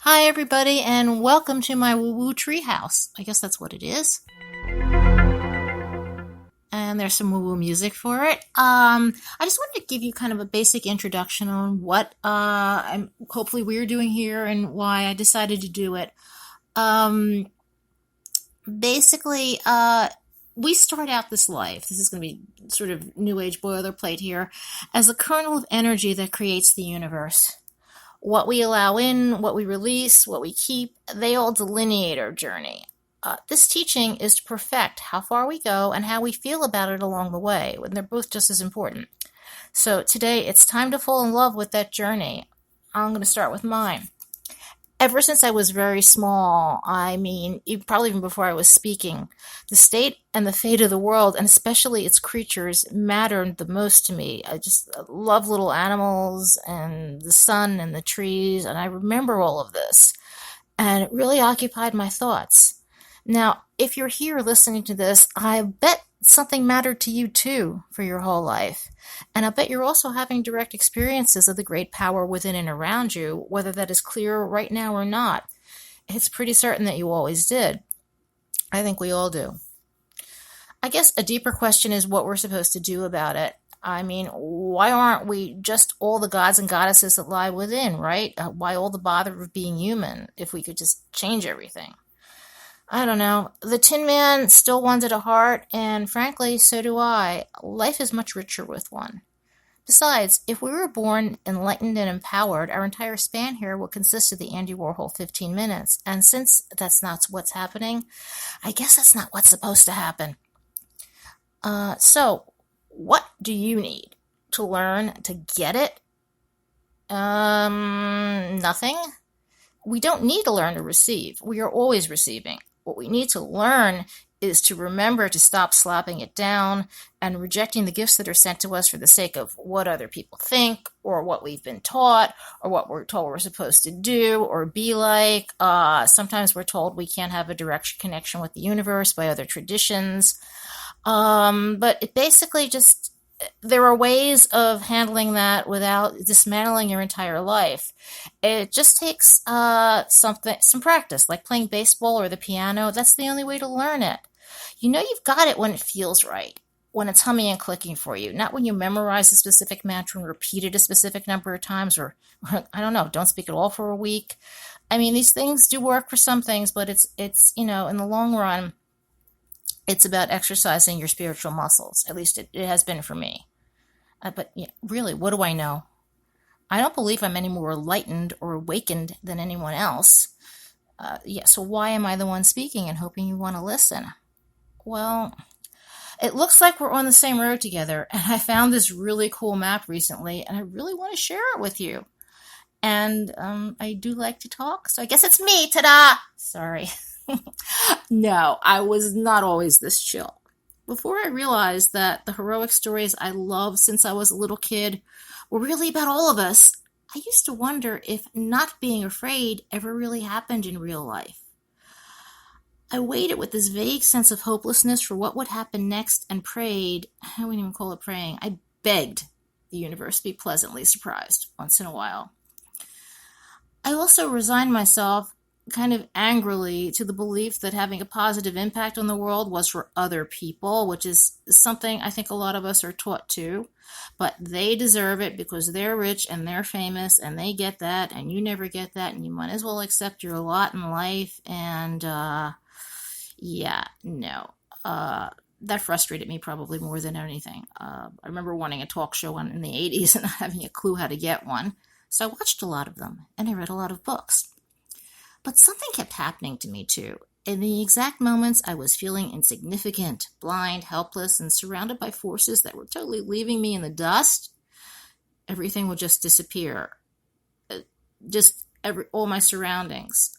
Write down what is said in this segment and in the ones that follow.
Hi, everybody, and welcome to my woo-woo treehouse. I guess that's what it is. And there's some woo-woo music for it. I just wanted to give you kind of a basic introduction on what hopefully we're doing here and why I decided to do it. Um, basically, we start out this life. This is going to be sort of new age boilerplate here, as a kernel of energy that creates the universe. What we allow in, what we release, what we keep, they all delineate our journey. This teaching is to perfect how far we go and how we feel about it along the way, and they're both just as important. So today, it's time to fall in love with that journey. I'm going to start with mine. Ever since I was very small, probably even before I was speaking, the state and the fate of the world, and especially its creatures, mattered the most to me. I just love little animals and the sun and the trees, and I remember all of this. And it really occupied my thoughts. Now, if you're here listening to this, I bet something mattered to you too for your whole life. And I bet you're also having direct experiences of the great power within and around you, whether that is clear right now or not. It's pretty certain that you always did. I think we all do. I guess a deeper question is what we're supposed to do about it. Why aren't we just all the gods and goddesses that lie within, right? Why all the bother of being human if we could just change everything? I don't know. The Tin Man still wants it at heart, and frankly, so do I. Life is much richer with one. Besides, if we were born enlightened and empowered, our entire span here will consist of the Andy Warhol 15 minutes. And since that's not what's happening, I guess that's not what's supposed to happen. So, what do you need to learn to get it? Nothing. We don't need to learn to receive. We are always receiving. What we need to learn is to remember to stop slapping it down and rejecting the gifts that are sent to us for the sake of what other people think or what we've been taught or what we're told we're supposed to do or be like. Sometimes we're told we can't have a direct connection with the universe by other traditions. But it basically just, there are ways of handling that without dismantling your entire life. It just takes some practice, like playing baseball or the piano. That's the only way to learn it. You know you've got it when it feels right, when it's humming and clicking for you, not when you memorize a specific mantra and repeat it a specific number of times, or I don't know, don't speak at all for a week. These things do work for some things, but it's in the long run, it's about exercising your spiritual muscles. At least it has been for me. But yeah, really, what do I know? I don't believe I'm any more enlightened or awakened than anyone else. So why am I the one speaking and hoping you want to listen? Well, it looks like we're on the same road together, and I found this really cool map recently, and I really want to share it with you. And I do like to talk, so I guess it's me. Ta-da! Sorry. No, I was not always this chill. Before I realized that the heroic stories I loved since I was a little kid were really about all of us, I used to wonder if not being afraid ever really happened in real life. I waited with this vague sense of hopelessness for what would happen next and prayed. I wouldn't even call it praying. I begged the universe to be pleasantly surprised once in a while. I also resigned myself kind of angrily to the belief that having a positive impact on the world was for other people, which is something I think a lot of us are taught to, but they deserve it because they're rich and they're famous and they get that and you never get that and you might as well accept your lot in life. And that frustrated me probably more than anything. I remember wanting a talk show in the 80s and not having a clue how to get one, so I watched a lot of them and I read a lot of books. But something kept happening to me, too. In the exact moments I was feeling insignificant, blind, helpless, and surrounded by forces that were totally leaving me in the dust, everything would just disappear. All my surroundings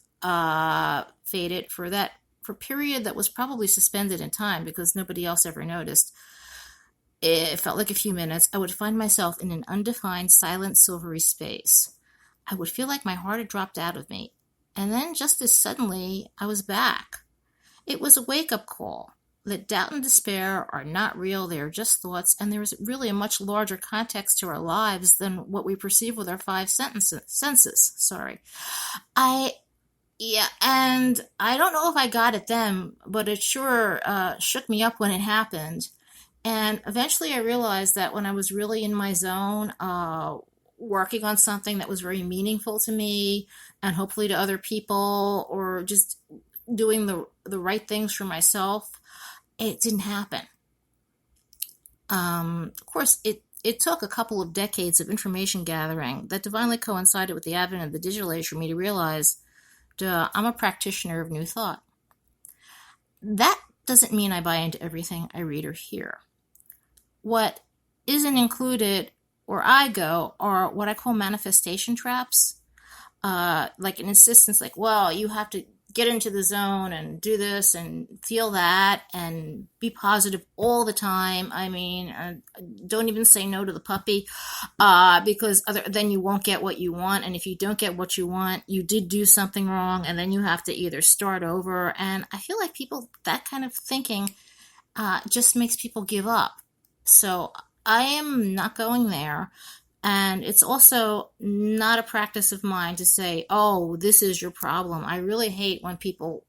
faded for a period that was probably suspended in time because nobody else ever noticed. It felt like a few minutes. I would find myself in an undefined, silent, silvery space. I would feel like my heart had dropped out of me. And then just as suddenly, I was back. It was a wake-up call, that doubt and despair are not real, they are just thoughts, and there's really a much larger context to our lives than what we perceive with our senses. Sorry. I Yeah, and I don't know if I got it then, but it sure shook me up when it happened. And eventually I realized that when I was really in my zone, working on something that was very meaningful to me and hopefully to other people, or just doing the right things for myself, it didn't happen. Of course, it took a couple of decades of information gathering that divinely coincided with the advent of the digital age for me to realize, duh, I'm a practitioner of new thought. That doesn't mean I buy into everything I read or hear. What isn't included where I go are what I call manifestation traps. Like an insistence, like, well, you have to get into the zone and do this and feel that and be positive all the time. I mean, don't even say no to the puppy, because then you won't get what you want. And if you don't get what you want, you did do something wrong, and then you have to either start over. And I feel like that kind of thinking just makes people give up. So I am not going there. And it's also not a practice of mine to say, oh, this is your problem. I really hate when people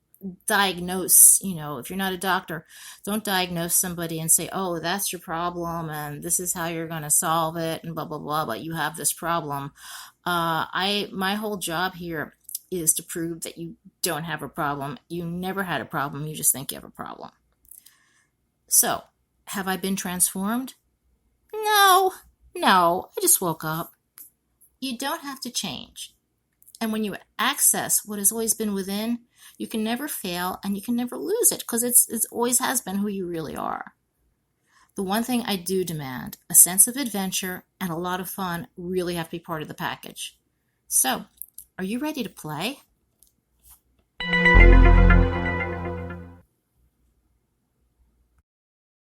diagnose, if you're not a doctor, don't diagnose somebody and say, oh, that's your problem and this is how you're going to solve it and blah, blah, blah, but you have this problem. My whole job here is to prove that you don't have a problem. You never had a problem. You just think you have a problem. So, have I been transformed? No, I just woke up. You don't have to change. And when you access what has always been within, you can never fail and you can never lose it, because it's always has been who you really are. The one thing I do demand, a sense of adventure and a lot of fun, really have to be part of the package. So, are you ready to play?